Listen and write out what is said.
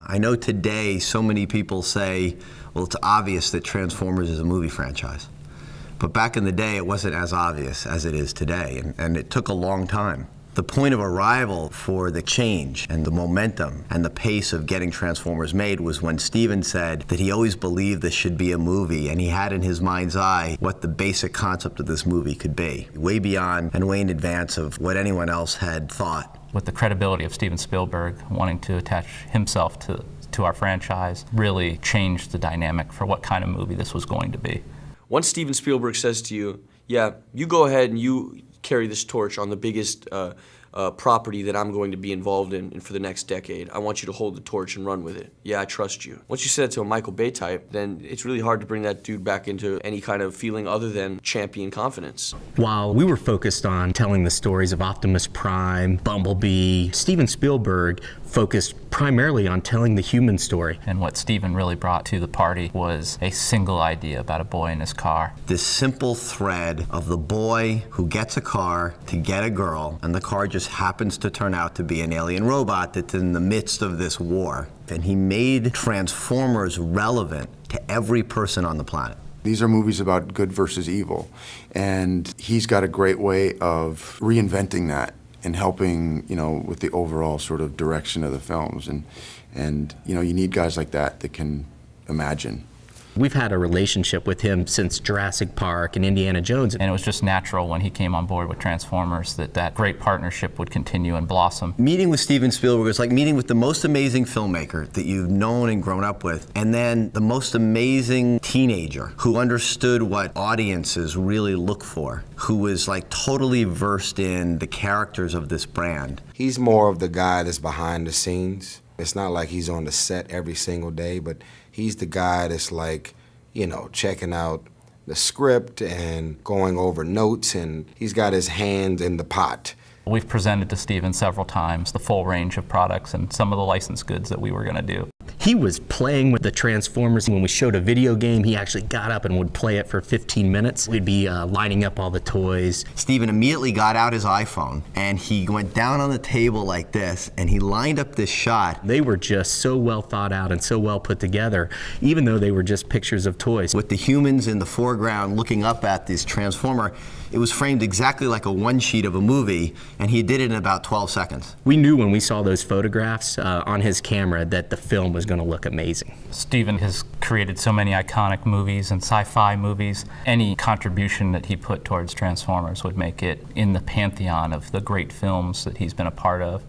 I know today so many people say, well, it's obvious that Transformers is a movie franchise. But back in the day, it wasn't as obvious as it is today, and it took a long time. The point of arrival for the change and the momentum and the pace of getting Transformers made was when Steven said that he always believed this should be a movie, and he had in his mind's eye what the basic concept of this movie could be, way beyond and way in advance of what anyone else had thought. With the credibility of Steven Spielberg wanting to attach himself to our franchise, really changed the dynamic for what kind of movie this was going to be. Once Steven Spielberg says to you, yeah, you go ahead and you carry this torch on the biggest property that I'm going to be involved in for the next decade. I want you to hold the torch and run with it. Yeah, I trust you. Once you said it to a Michael Bay type, then it's really hard to bring that dude back into any kind of feeling other than champion confidence. While we were focused on telling the stories of Optimus Prime, Bumblebee, Steven Spielberg focused primarily on telling the human story. And what Steven really brought to the party was a single idea about a boy in his car. This simple thread of the boy who gets a car to get a girl, and the car just happens to turn out to be an alien robot that's in the midst of this war. And he made Transformers relevant to every person on the planet. These are movies about good versus evil, and he's got a great way of reinventing that and helping, with the overall sort of direction of the films. And you need guys like that can imagine. We've had a relationship with him since Jurassic Park and Indiana Jones. And it was just natural when he came on board with Transformers that great partnership would continue and blossom. Meeting with Steven Spielberg is like meeting with the most amazing filmmaker that you've known and grown up with, and then the most amazing teenager who understood what audiences really look for, who was like totally versed in the characters of this brand. He's more of the guy that's behind the scenes. It's not like he's on the set every single day, but he's the guy that's like, checking out the script and going over notes, and he's got his hand in the pot. We've presented to Steven several times the full range of products and some of the licensed goods that we were going to do. He was playing with the Transformers. When we showed a video game, he actually got up and would play it for 15 minutes. We'd be lining up all the toys. Steven immediately got out his iPhone, and he went down on the table like this, and he lined up this shot. They were just so well thought out and so well put together, even though they were just pictures of toys. With the humans in the foreground looking up at this Transformer, it was framed exactly like a one sheet of a movie, and he did it in about 12 seconds. We knew when we saw those photographs on his camera that the film was going to look amazing. Steven has created so many iconic movies and sci-fi movies. Any contribution that he put towards Transformers would make it in the pantheon of the great films that he's been a part of.